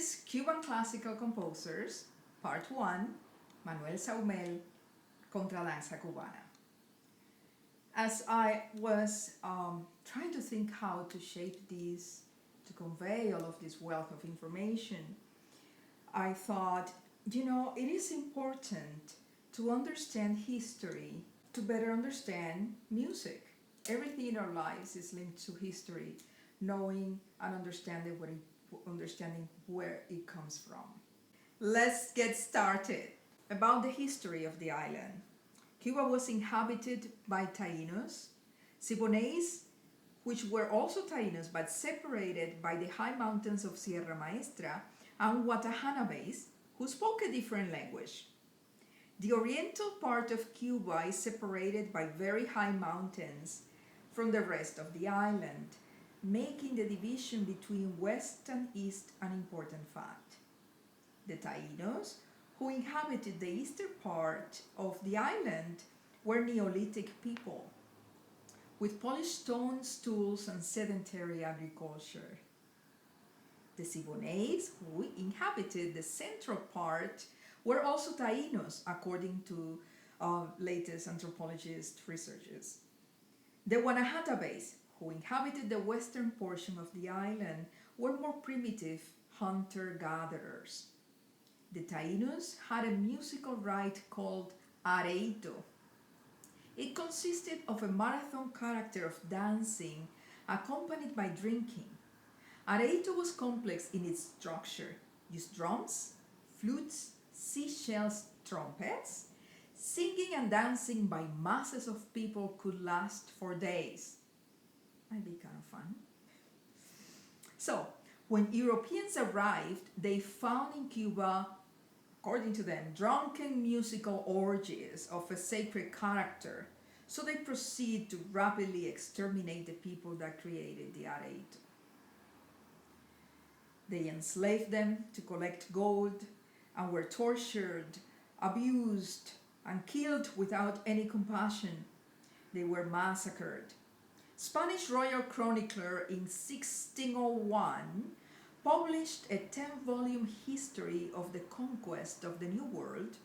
is Cuban Classical Composers, Part 1, Manuel Saumell, Contradanza Cubana. As I was trying to think how to shape this, to convey all of this wealth of information, I thought, it is important to understand history to better understand music. Everything in our lives is linked to history, knowing and understanding where it comes from. Let's get started. About the history of the island. Cuba was inhabited by Taínos, Siboneyes, which were also Taínos but separated by the high mountains of Sierra Maestra, and Watahanabes, who spoke a different language. The oriental part of Cuba is separated by very high mountains from the rest of the island, making the division between west and east an important fact. The Taínos, who inhabited the eastern part of the island, were Neolithic people, with polished stone tools and sedentary agriculture. The Siboneyes, who inhabited the central part, were also Taínos, according to latest anthropologist researches. The Guanahatabes, who inhabited the western portion of the island, were more primitive hunter-gatherers. The Taínos had a musical rite called areito. It consisted of a marathon character of dancing accompanied by drinking. Areito was complex in its structure, used drums, flutes, seashells, trumpets. Singing and dancing by masses of people could last for days. Might be kind of fun. So, when Europeans arrived, they found in Cuba, according to them, drunken musical orgies of a sacred character. So they proceed to rapidly exterminate the people that created the areito. They enslaved them to collect gold and were tortured, abused, and killed without any compassion. They were massacred. Spanish royal chronicler in 1601 published a 10-volume history of the conquest of the New World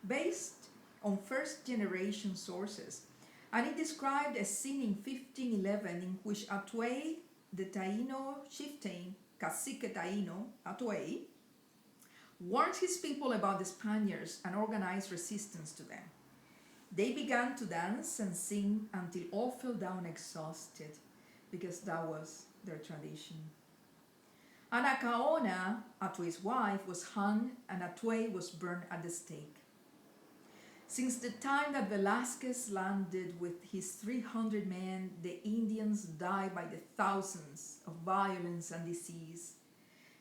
based on first-generation sources, and it described a scene in 1511 in which Atuey, the Taíno chieftain, Cacique Taíno, Atuey, warned his people about the Spaniards and organized resistance to them. They began to dance and sing until all fell down exhausted, because that was their tradition. Anacaona, Atuey's wife, was hung and Atuey was burned at the stake. Since the time that Velázquez landed with his 300 men, the Indians died by the thousands of violence and disease.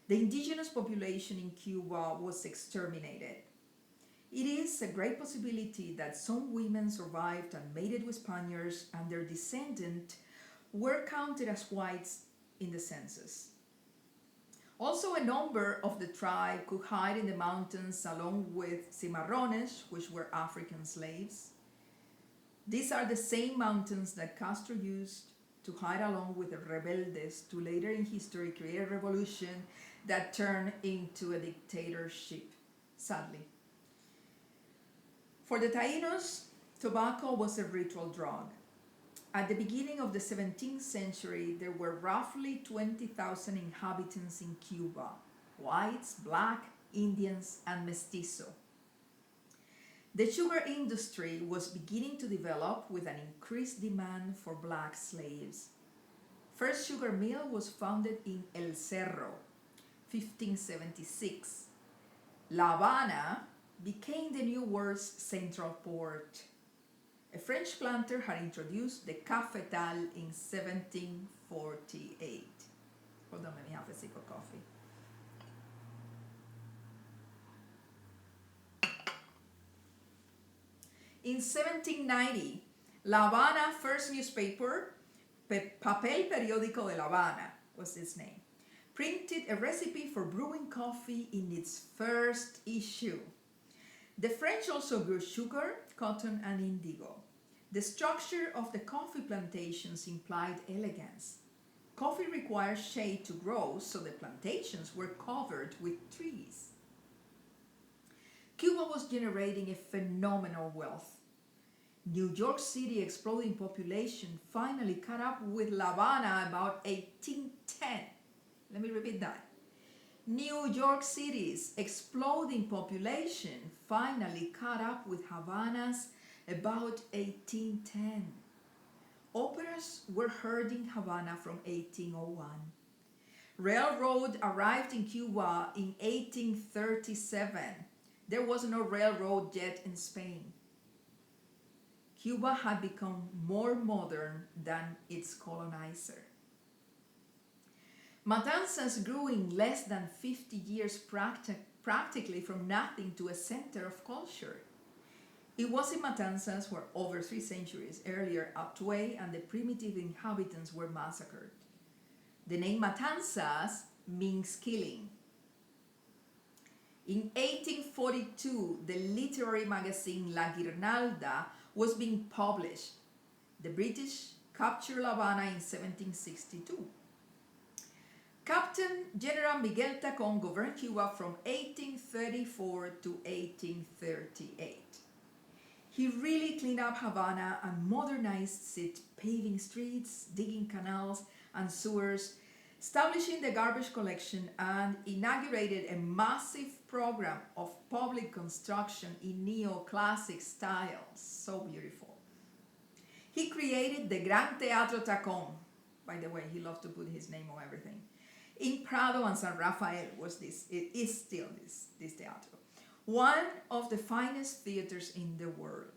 The indigenous population in Cuba was exterminated. It is a great possibility that some women survived and mated with Spaniards, and their descendants were counted as whites in the census. Also, a number of the tribe could hide in the mountains along with cimarrones, which were African slaves. These are the same mountains that Castro used to hide along with the rebeldes to later in history create a revolution that turned into a dictatorship, sadly. For the Taínos, tobacco was a ritual drug. At the beginning of the 17th century, there were roughly 20,000 inhabitants in Cuba, whites, black, Indians, and mestizo. The sugar industry was beginning to develop with an increased demand for black slaves. First sugar mill was founded in El Cerro, 1576. La Habana became the New World's central port. A French planter had introduced the cafetal in 1748. Hold on, let me have a sip of coffee. In 1790, La Habana first newspaper, Papel Periódico de La Habana was its name, printed a recipe for brewing coffee in its first issue. The French also grew sugar, cotton, and indigo. The structure of the coffee plantations implied elegance. Coffee requires shade to grow, so the plantations were covered with trees. Cuba was generating a phenomenal wealth. New York City exploding population finally caught up with La Habana about 1810. Let me repeat that. New York City's exploding population finally caught up with Havana's about 1810. Operas were heard in Havana from 1801. Railroad arrived in Cuba in 1837. There was no railroad yet in Spain. Cuba had become more modern than its colonizer. Matanzas grew in less than 50 years practically from nothing to a center of culture. It was in Matanzas where over 3 centuries earlier Otway and the primitive inhabitants were massacred. The name Matanzas means killing. In 1842, the literary magazine La Guirnalda was being published. The British captured La Habana in 1762. Captain General Miguel Tacón governed Cuba from 1834 to 1838. He really cleaned up Havana and modernized it, paving streets, digging canals and sewers, establishing the garbage collection, and inaugurated a massive program of public construction in neoclassic styles. So beautiful. He created the Gran Teatro Tacón. By the way, he loved to put his name on everything. In Prado and San Rafael it is still this teatro. One of the finest theaters in the world.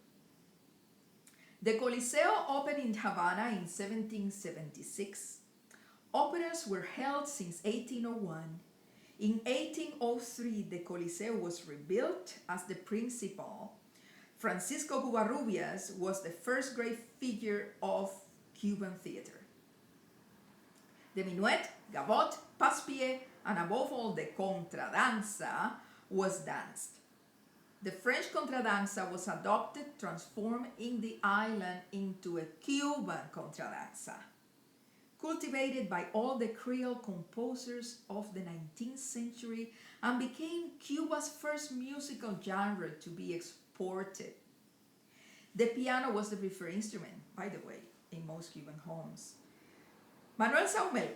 The Coliseo opened in Havana in 1776. Operas were held since 1801. In 1803, the Coliseo was rebuilt as the principal. Francisco Covarrubias was the first great figure of Cuban theater. The minuet, gavotte, passe-pied, and above all the Contradanza was danced. The French Contradanza was adopted, transforming the island into a Cuban Contradanza, cultivated by all the Creole composers of the 19th century and became Cuba's first musical genre to be exported. The piano was the preferred instrument, by the way, in most Cuban homes. Manuel Saumell,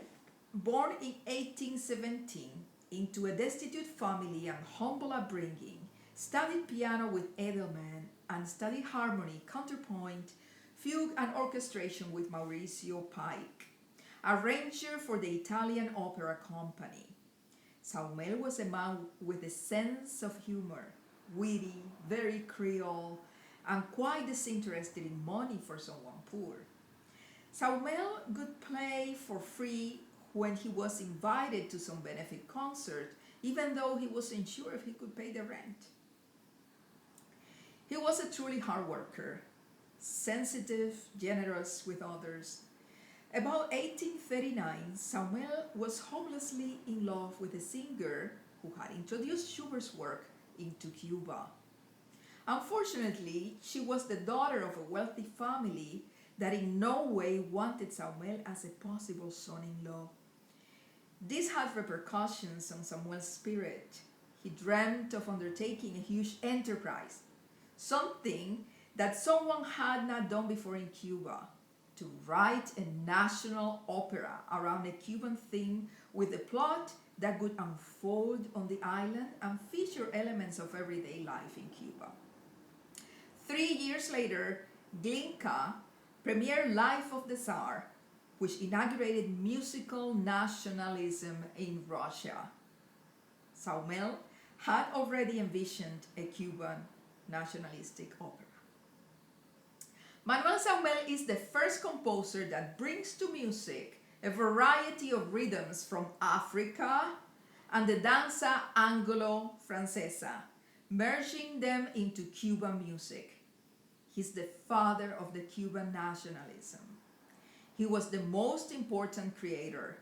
born in 1817 into a destitute family and humble upbringing, studied piano with Edelman and studied harmony, counterpoint, fugue, and orchestration with Mauricio Pike, arranger for the Italian Opera Company. Saumell was a man with a sense of humor, witty, very Creole, and quite disinterested in money for someone poor. Saumell could play for free when he was invited to some benefit concert, even though he wasn't sure if he could pay the rent. He was a truly hard worker, sensitive, generous with others. About 1839, Saumell was hopelessly in love with a singer who had introduced Schubert's work into Cuba. Unfortunately, she was the daughter of a wealthy family that in no way wanted Saumell as a possible son-in-law. This had repercussions on Saumell's spirit. He dreamt of undertaking a huge enterprise, something that someone had not done before in Cuba, to write a national opera around a Cuban theme with a plot that would unfold on the island and feature elements of everyday life in Cuba. 3 years later, Glinka premiered Life of the Tsar, which inaugurated musical nationalism in Russia. Saumell had already envisioned a Cuban nationalistic opera. Manuel Saumell is the first composer that brings to music a variety of rhythms from Africa and the danza anglo-francesa, merging them into Cuban music. He's the father of the Cuban nationalism. He was the most important creator.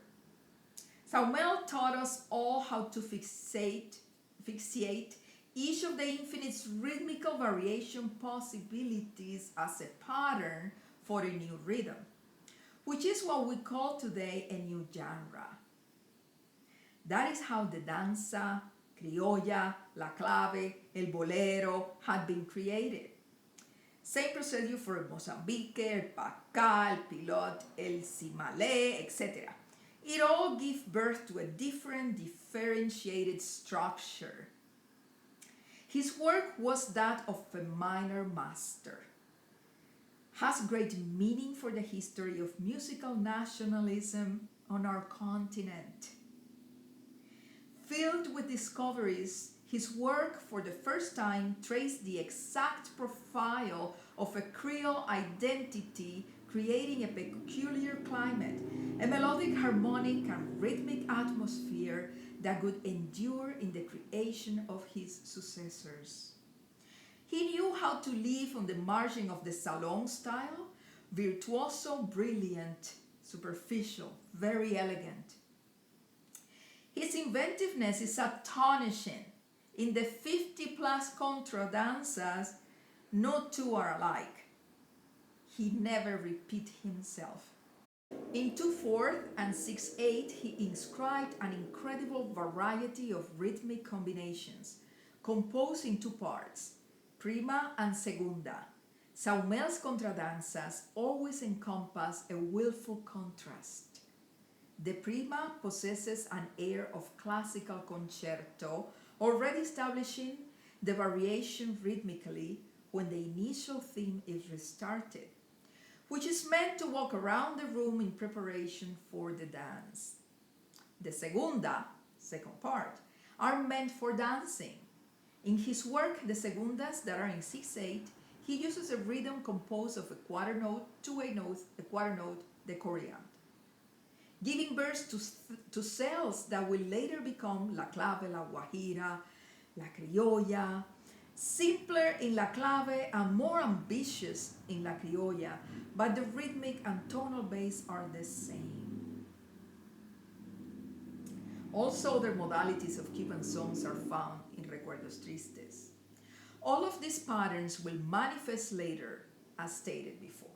Saumell taught us all how to fixate each of the infinite rhythmical variation possibilities as a pattern for a new rhythm, which is what we call today a new genre. That is how the danza, criolla, la clave, el bolero had been created. Same procedure for el Mozambique, el pacá, el pilot, el simalé, etc. It all gives birth to a different, differentiated structure. His work was that of a minor master. Has great meaning for the history of musical nationalism on our continent. Filled with discoveries, his work for the first time traced the exact profile of a Creole identity, creating a peculiar climate, a melodic, harmonic, and rhythmic atmosphere that would endure in the creation of his successors. He knew how to live on the margin of the salon style, virtuoso, brilliant, superficial, very elegant. His inventiveness is astonishing. In the 50 plus contradanzas, no two are alike. He never repeats himself. In 2/4 and 6/8, he inscribed an incredible variety of rhythmic combinations, composed in two parts, prima and segunda. Saumell's contradanzas always encompass a willful contrast. The prima possesses an air of classical concerto, already establishing the variation rhythmically when the initial theme is restarted, which is meant to walk around the room in preparation for the dance. The segunda, second part, are meant for dancing. In his work, the segundas that are in 6/8, he uses a rhythm composed of a quarter note, 2/8 notes, a quarter note, the choriamp, giving birth to cells that will later become la clave, la guajira, la criolla, simpler in la clave and more ambitious in la criolla, but the rhythmic and tonal base are the same. Also, other modalities of Cuban songs are found in Recuerdos Tristes. All of these patterns will manifest later, as stated before.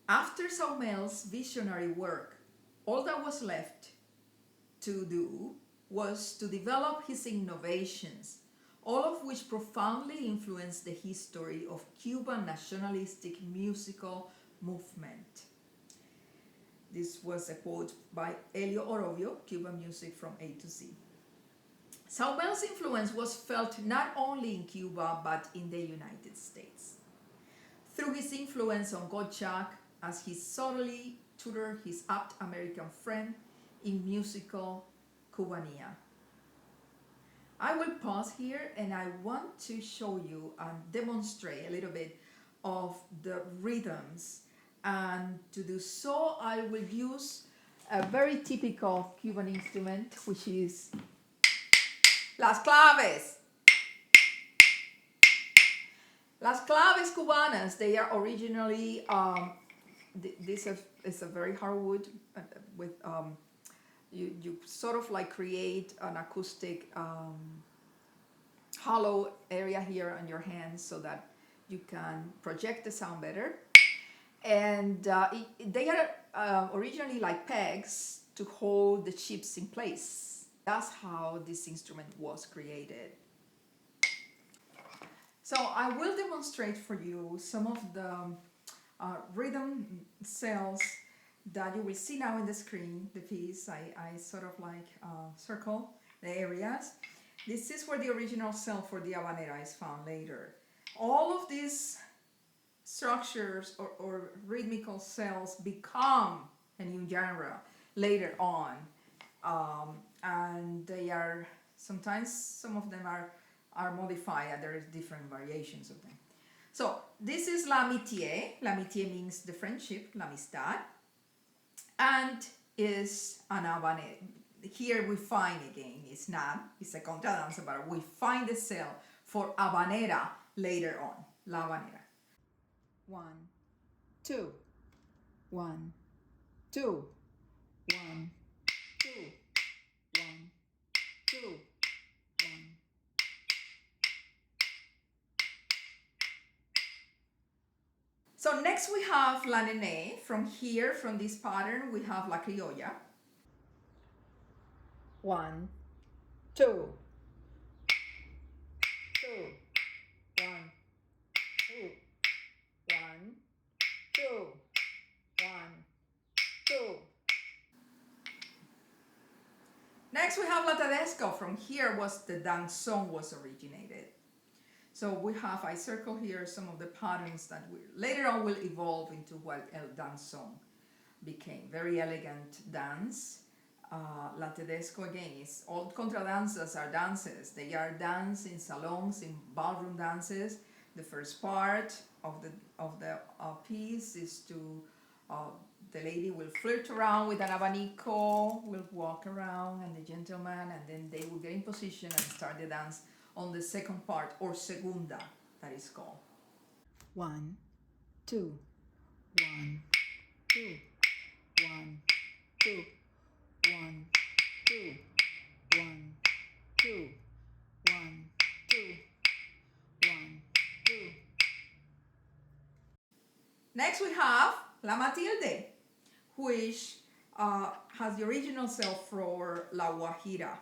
After Saumell's visionary work, all that was left to do was to develop his innovations, all of which profoundly influenced the history of Cuban nationalistic musical movement. This was a quote by Helio Orovio, Cuban Music from A to Z. Saumell's influence was felt not only in Cuba but in the United States. Through his influence on Gottschalk, as he subtly tutored his apt American friend in musical Cubania. I will pause here and I want to show you and demonstrate a little bit of the rhythms, and to do so I will use a very typical Cuban instrument, which is las claves. Las claves cubanas, they are originally, this is a very hard wood with, you sort of like create an acoustic hollow area here on your hands so that you can project the sound better. And they are originally like pegs to hold the chips in place. That's how this instrument was created. So I will demonstrate for you some of the rhythm cells that you will see now in the screen. The piece, I sort of like circle the areas. This is where the original cell for the habanera is found later. All of these structures or rhythmical cells become a new genre later on. And they are, sometimes some of them are modified, and there is different variations of them. So this is l'amitié. L'amitié means the friendship, l'amistad, and is an habanera. Here we find again, it's a contradanza, but we find the cell for habanera later on, la habanera. 1, 2, 1, 2, 1, 2, 1, 2, 1. So next Next we have La Nene. From here, from this pattern, we have La Criolla. 1, 2, 2, 1, 2, 1, 2, 1, 2. Next we have La Tedesco. From here was the danzón was originated. So we have, I circle here some of the patterns that later on will evolve into what el danzón became. Very elegant dance. La Tedesco again is all contradanzas are dances. They are dance in salons, in ballroom dances. The first part of the piece is to the lady will flirt around with an abanico, will walk around, and the gentleman, and then they will get in position and start the dance on the second part, or segunda, that is called. 1, 2, 1, 2, 1, 2, 1, 2, 1, 2, 1, 2, 1, 2. Next we have La Matilde, which has the original self for La Guajira.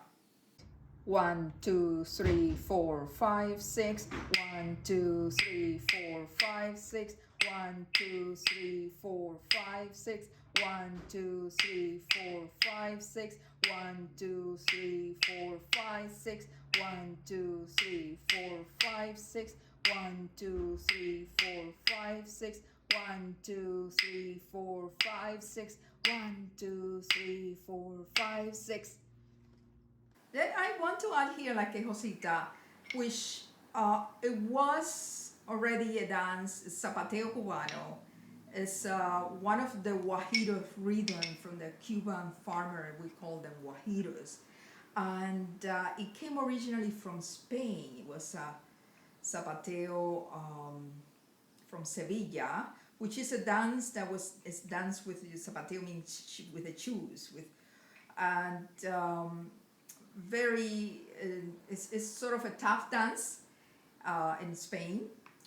1, 2, 3, 4, 5, 6. 1, 2, 3, 4, 5, 6. 1, 2, 3, 4, 5, 6. 1, 2, 3, 4, 5, 6. 1, 2, 3, 4, 5, 6. 1, 2, 3, 4, 5, 6. 1, 2, 3, 4, 5, 6. 1, 2, 3, 4, 5, 6. 1, 2, 3, 4, 5, 6. Then I want to add here La Quejosita, which it was already a dance, Zapateo Cubano. It's one of the Guajiro rhythm from the Cuban farmer, we call them Guajiros. And it came originally from Spain. It was Zapateo from Sevilla, which is a dance that is danced with Zapateo means with the shoes, and very it's sort of a tough dance in Spain.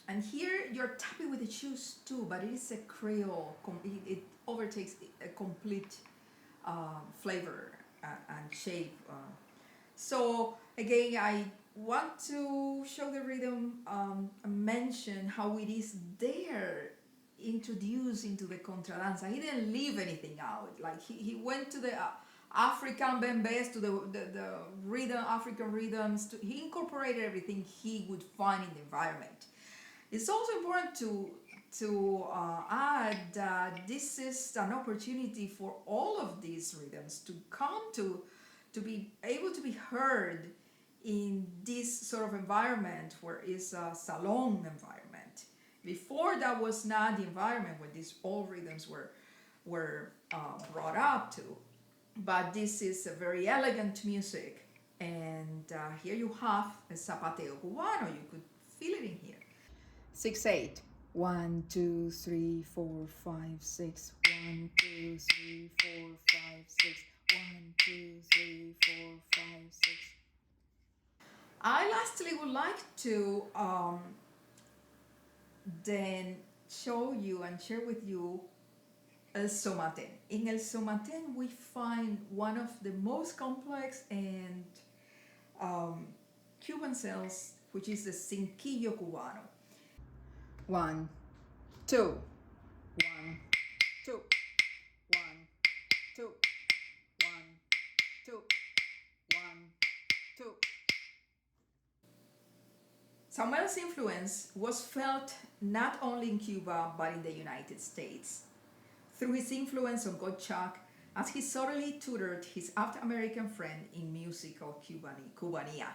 And here you're tapping with the shoes too, but it is a Creole. It overtakes a complete flavor and shape. So again, I want to show the rhythm, mention how it is there introduced into the contradanza. He didn't leave anything out. Like he went to the African bembes, to the rhythm, African rhythms. He incorporated everything he would find in the environment. It's also important to add that this is an opportunity for all of these rhythms to come to be able to be heard in this sort of environment where it's a salon environment. Before, that was not the environment where these all rhythms were brought up to. But this is a very elegant music, and here you have a Zapateo Cubano. You could feel it in here. 6/8. 1, 2, 3, 4, 5, 6. 1, 2, 3, 4, 5, 6. 1, 2, 3, 4, 5, 6. I lastly would like to then show you and share with you El Somaten. In El Somaten, we find one of the most complex and Cuban cells, which is the cinquillo cubano. 1, 2, 1, 2, 1, 2, 1, 2, 1, 2. Saumell's influence was felt not only in Cuba but in the United States. Through his influence on Gottschalk, as he subtly tutored his Afro-American friend in musical Cubania.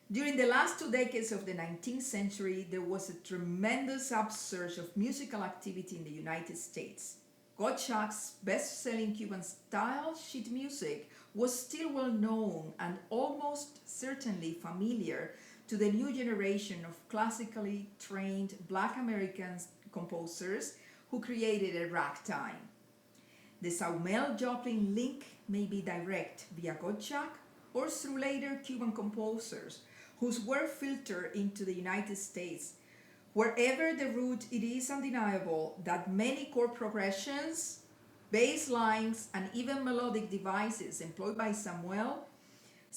During the last 2 decades of the 19th century, there was a tremendous upsurge of musical activity in the United States. Gottschalk's best-selling Cuban style sheet music was still well known and almost certainly familiar to the new generation of classically trained Black American composers who created a ragtime. The Saumell-Joplin link may be direct via Gottschalk or through later Cuban composers whose work filtered into the United States, Wherever the root, it is undeniable that many chord progressions, bass lines, and even melodic devices employed by Saumell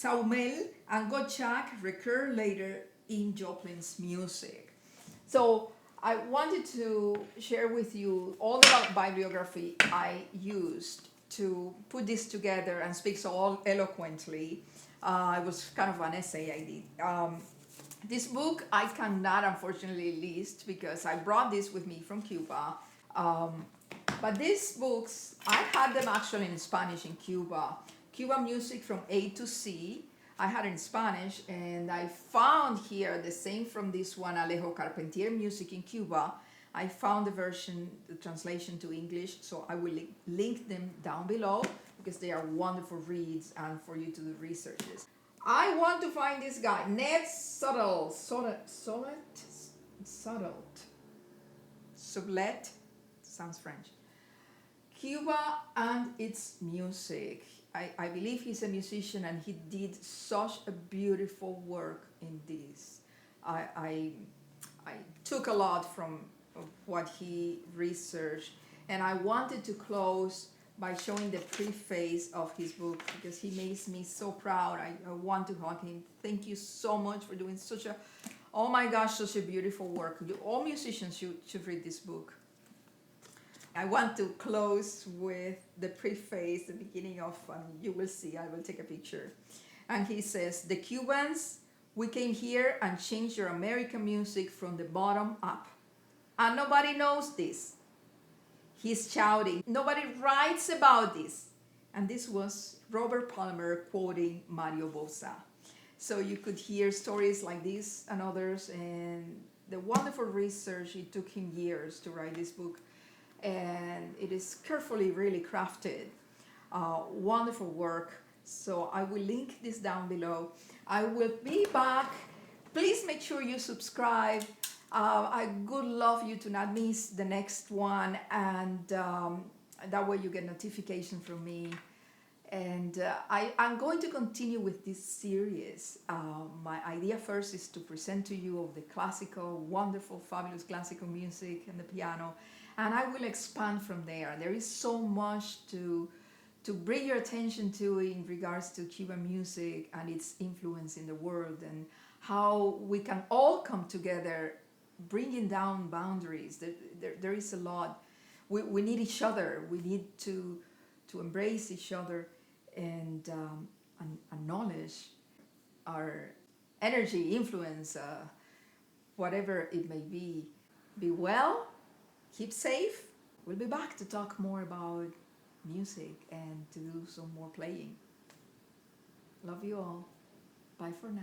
and Gottschalk recur later in Joplin's music. So I wanted to share with you all the bibliography I used to put this together and speak so eloquently. It was kind of an essay I did. This book I cannot unfortunately list because I brought this with me from Cuba. But these books, I had them actually in Spanish in Cuba. Cuban music from A to C. I had it in Spanish, and I found here the same from this one, Alejo Carpentier Music in Cuba. I found the version, the translation to English, so I will link them down below because they are wonderful reads and for you to do researches. I want to find this guy, Ned Sublet, sounds French. Cuba and its music. I believe he's a musician and he did such a beautiful work in this. I took a lot from what he researched, and I wanted to close by showing the preface of his book because he makes me so proud. I want to hug him. Thank you so much for doing such a, oh my gosh, such a beautiful work. All musicians should read this book. I want to close with the preface, the beginning of, you will see, I will take a picture. And he says, the Cubans, we came here and changed your American music from the bottom up. And nobody knows this. He's shouting. Nobody writes about this. And this was Robert Palmer quoting Mario Bosa. So you could hear stories like this and others, and the wonderful research, it took him years to write this book. And it is carefully really crafted, wonderful work. So I will link this down below. I will be back. Please make sure you subscribe. I would love you to not miss the next one, and that way you get notification from me. And I'm going to continue with this series. My idea first is to present to you of the classical, wonderful, fabulous classical music and the piano. And I will expand from there. There is so much to bring your attention to in regards to Cuban music and its influence in the world, and how we can all come together, bringing down boundaries. There is a lot. We need each other. We need to embrace each other and acknowledge our energy, influence, whatever it may be. Be well. Keep safe. We'll be back to talk more about music and to do some more playing. Love you all. Bye for now.